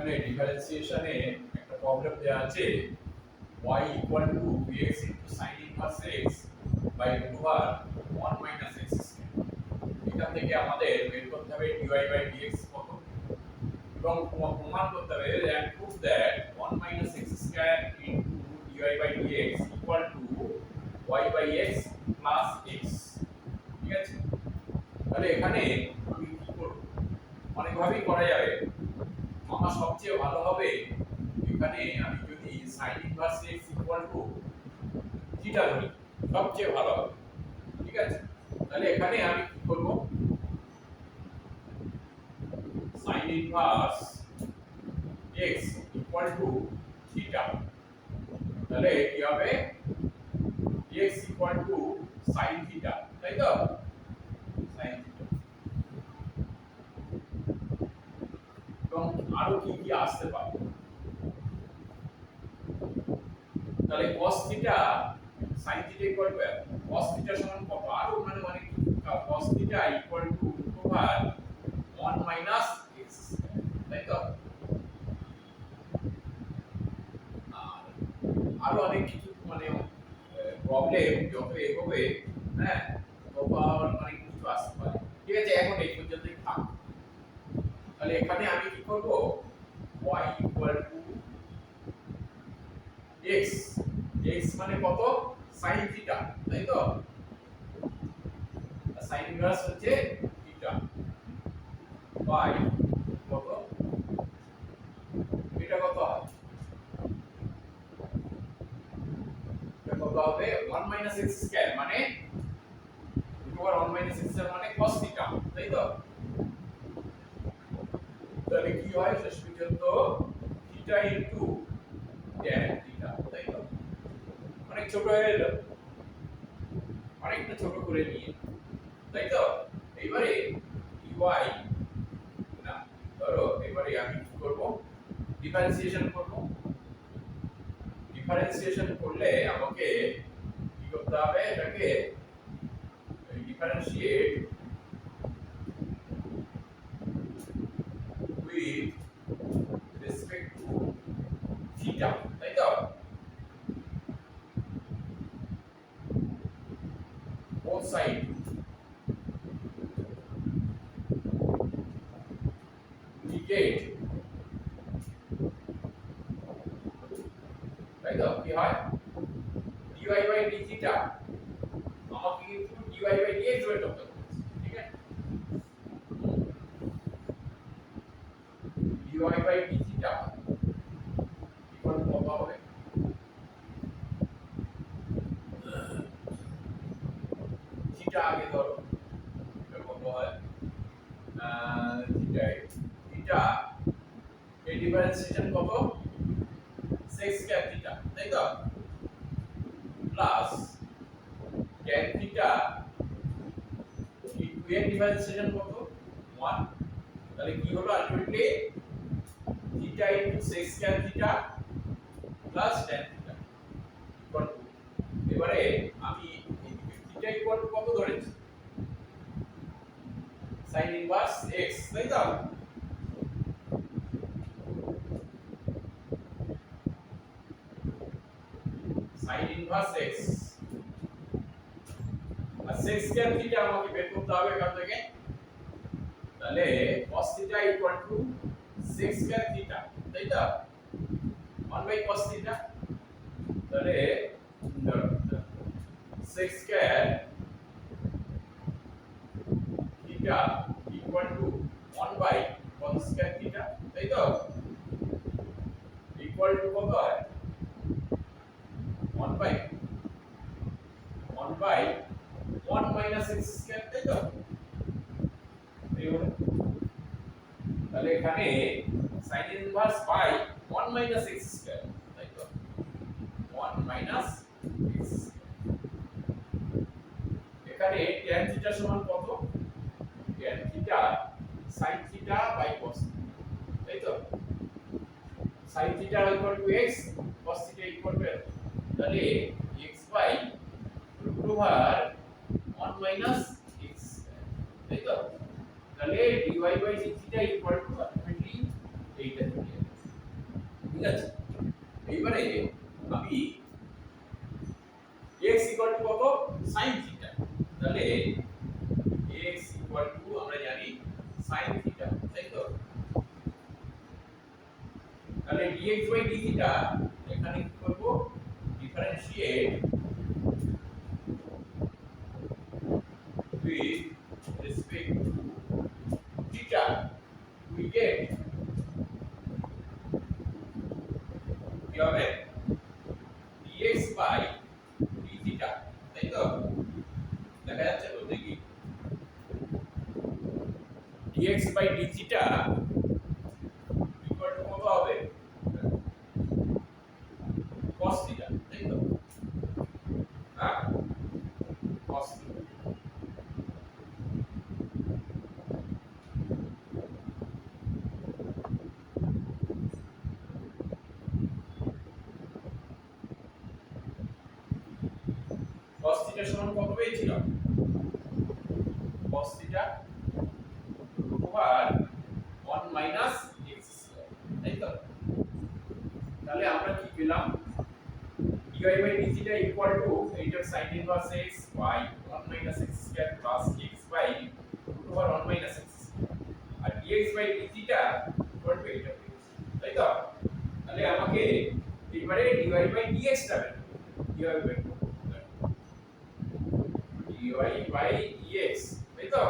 এখানে ডিফারেন্সিয়েশনে একটা প্রবলেম দেওয়া আছে y equal to bx into sin inverse x by root over 1 minus x square। এখান থেকে আমাদের বের করতে হবে dy by dx কত এবং প্রমাণ করতে হবে and prove that 1 minus x square into dy by dx equal to y by x plus x। ঠিক আছে, তাহলে এখানে আমি কি করব, অনেকভাবেই করা যাবে। আমার সবচেয়ে ভালো হবে এখানে আমি যদি sin inverse x equal to theta ধরি, সবচেয়ে ভালো হবে। ঠিক আছে, তাহলে এখানে আমি কি করব, sin inverse x equal to theta, তাহলে কি হবে x equal to sin theta, তাই তো, sin থিটা। এবং আরো কি কি আসতে পারে, তাহলে cos theta sin theta equal to cos theta সমান কত, আরো মানে cos theta equal to root over 1 minus x square, তাই তো। আর আরো অনেক কিছু মানে প্রবলেম যত এগোবে, হ্যাঁ, তত অনেক কিছু আসতে পারে। ঠিক আছে, এখন এই পর্যন্তই থাক। তাহলে এখানে আমি কি করব, y equal to x, x মানে কত, sin থিটা, তাই তো, sin ইনভার্স হচ্ছে থিটা বাই কত, এটা কত হয়, এটা কত হবে 1 মাইনাস x স্কয়ার মানে √ 1 মাইনাস x স্কয়ার মানে cos থিটা, তাই তো। তাহলে কি হয় শেষ পর্যন্ত থিটা ইনটু tan থিটা, তাই তো। অনেক ছোট হয়ে গেল, অনেকটা ছোট করে নিয়ে, তাই তো। এইবারে dy না, ধরো এবারে আমি কি করব, ডিফারেন্সিয়েশন করব। ডিফারেন্সিয়েশন করলে আমাকে কি করতে হবে, এটাকে differentiate with respect to theta, তাই তো। both side negate, তাই তো, কি হয় dy by d থিটা আমাকে কিন্তু dy by dx বের করতে হবে, ঠিক আছে। dy by d theta equal to কত হবে, থিটা আগে ধরো, এটা কত হয়, থিটা থিটা এই ডিফারেন্সিয়েশন কত, sec স্কয়ার থিটা, তাই তো, প্লাস tan থিটা ইনটু এর ডিফারেন্সিয়েশন কত 1, তাহলে কি হলো ultimately theta into sec square theta plus tan theta equal two, এবারে আমি থিটা ইকুয়াল টু কত ধরেছি, sin ইনভার্স x, তাই তো। sin ইনভার্স x আর sec স্কয়ার থিটা আমাকে বের করতে হবে এখান থেকে, তাহলে cos theta equal to sec square theta, তাই তো, 1 বাই cos থিটা, তাহলে sec square theta equal to 1 by cos square theta, তাই তো, ইকুয়াল টু কত হয় 1 বাই 1 মাইনাস x স্কয়ার, তাই তো। তাহলে এখানে sin inverse by 1 minus x square, তাই তো, 1 মাইনাস x, এখানে tan থিটা সমান কত, tan theta sin theta by cos, তাই তো, sin theta equal to x, cos theta equal to, তাহলে x by root over 1 minus x, তাই তো। তাহলে dy by d theta equal to ultimately এইটা থেকে ঠিক আছে। এইবারে আমি x ইকুয়াল টু কত sin থিটা, তাহলে x ইকুয়াল টু আমরা জানি sin থিটা, তাই তো? তাহলে dx বাই d থিটা এখানে কি করব, differentiate with respect to theta, we get কি হবে dx by d theta, তাই তো? দেখা যাচ্ছে তো, দেখি dx by d theta equal to কত হবে cos theta, তাই তো? হ্যাঁ cos theta। cos theta সমান কত পেয়েছিলাম, cos theta over 1 minus x square, তাই তো? তাহলে আমরা কি পেলাম, dy by d theta equal to এইটার sin inverse x by 1 minus x square plus x by root over 1 minus x square, R dx by d theta equal to এইটা, তাই তো? তাহলে আমাকে এবারে dy by dx টা বের করতে হবে, dy by dx, তাই তো?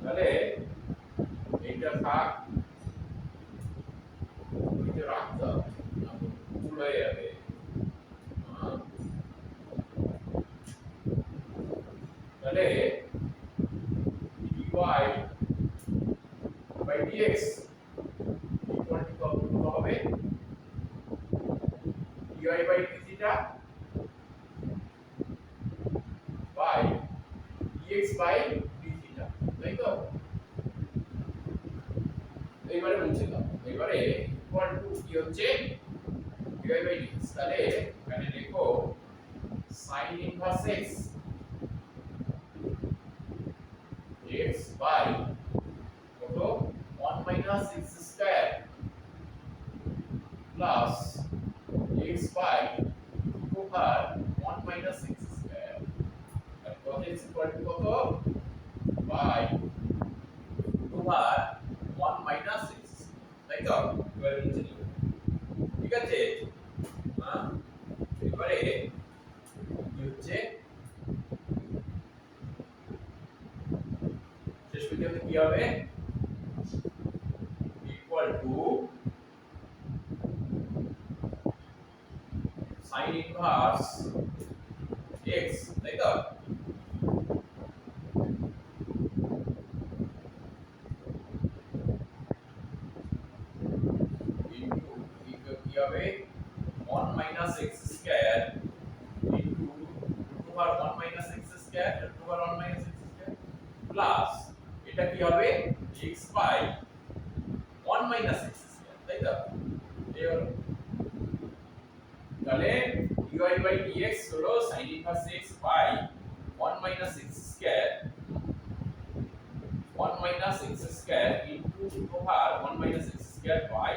তাহলে এইটা থাক, এটা রাখতে হবে, ভুল হয়ে যাবে। তাহলে dy by dx equal to কত হবে, dy by d theta by dx by d theta, তাই তো? এইবারে মুছে দাও, এইবারে ইকুয়াল টু কি হচ্ছে dy by dx, তাহলে এখানে লিখো sin inverse x x by কত 1 minus x square plus x by over 1 minus x square, আর কত x ইকুয়াল টু কত by ওভার 1 মাইনাস x, তাই তো? এবারে নিচে নিব, ঠিক আছে? হ্যাঁ এবারে কি হচ্ছে শেষ পর্যন্ত কি হবে, equal to sin inverse x, তাই তো? ইনটু কি হবে 1 minus x square into root over 1 minus x square root over 1 minus x square plus এটা কি হবে x by 1 minus x square, তাই তো? এই হলো, তাহলে dy by dx হলো sin inverse x by 1 minus x square 1 minus x square into root over 1 minus x square by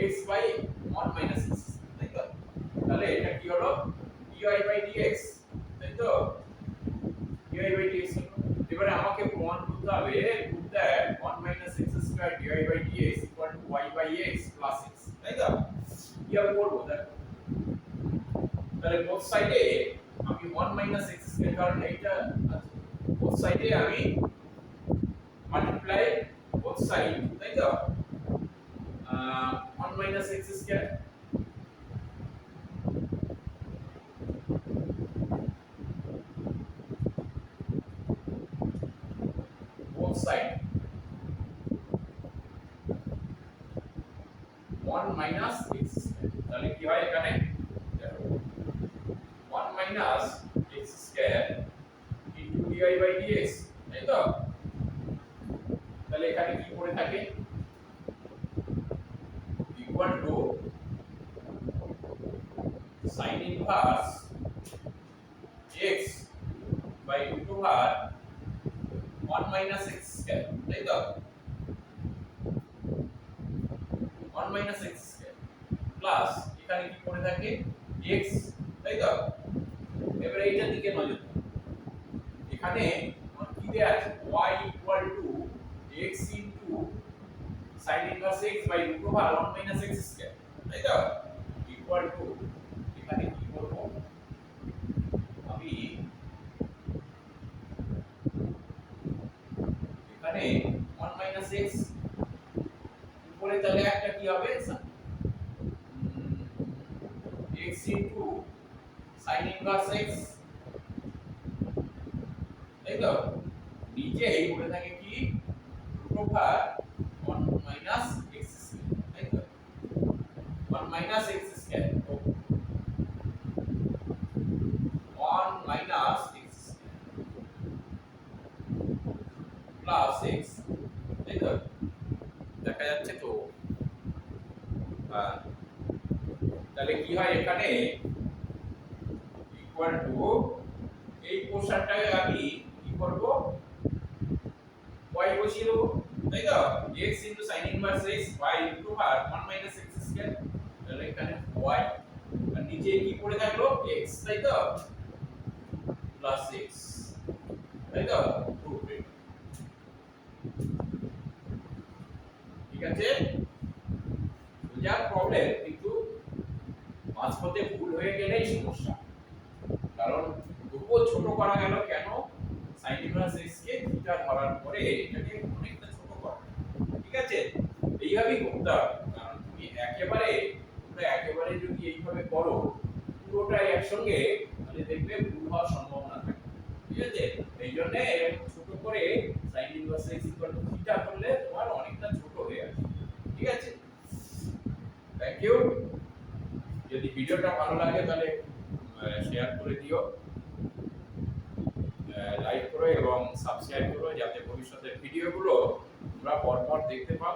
x by 1 minus x, তাই তো? তাহলে এটা কি হলো dy by dx, তাই তো? dy by dx হলো, এবারে আমাকে প্রমাণ করতে হবে prove that 1 minus x square dy by dx equal to y by x plus x, তাই তো? কিভাবে করব দেখো, তাহলে both সাইডে আমি 1 minus x square, কারণ এইটা both সাইডে আমি মাল্টিপ্লাই both সাইড, তাই তো? 1 minus x square both side 1 minus x square, তাহলে কি হয় এখানে দেখো 1 minus x square into dy by dx, তাই তো? তাহলে এখানে কি পড়ে থাকে equal to sin inverse x by root over 1 minus x square, তাই তো? 1 মাইনাস এক্স স্কয়ার প্লাস এখানে কি পড়ে থাকে এক্স, তাই তো? এবারে এইটার দিকে নজর দাও। এখানে আমার কি দেয়া আছে y equal to x into sin inverse x by root over 1 minus x square, তাই তো? ইকুয়াল টু এখানে কি করব আমি এখানে 1 মাইনাস x উপরে তাহলে একটা কি হবে x into sin inverse x, তাই তো? নিচে এই পড়ে থাকে কি root over 1 minus x square, তাই তো? 1 minus x square 1 minus x plus x, তাই তো? দেখা যাচ্ছে তো? তাহলে কি হয় এখানে ইকুয়াল টু এই পোরশনটাকে আমি কি করব y বসিয়ে দেব, তাই তো? x sin inverse x y over 1 minus x square, তাহলে এখানে y আর নিচে কি পড়ে থাকলো x, তাই তো? প্লাস x, তাই তো? রুট এটা, ঠিক আছে? যার প্রবলেম কিন্তু মাঝপথে ভুল হয়ে গেলেই সমস্যা, কারণ তবুও ছোট করা গেল কেন? sin ইনভার্স x কে থিটা ধরার পরে এটাকে অনেকটা ছোট করা, ঠিক আছে? এইভাবেই করতে হবে, কারণ তুমি একেবারে যদি এইভাবে করো পুরোটাই একসঙ্গে, তাহলে দেখবে ভুল হওয়ার সম্ভাবনা থাকে, ঠিক আছে? এই জন্য ছোট করে sin ইনভার্স x থিটা করলে তোমার অনেকটা ছোট হয়ে আসে, ঠিক আছে? Thank you. যদি ভিডিওটা ভালো লাগে তাহলে শেয়ার করে দিও, লাইক করো এবং সাবস্ক্রাইব করো, যাতে ভবিষ্যতের ভিডিওগুলো তোমরা পরপর দেখতে পাও।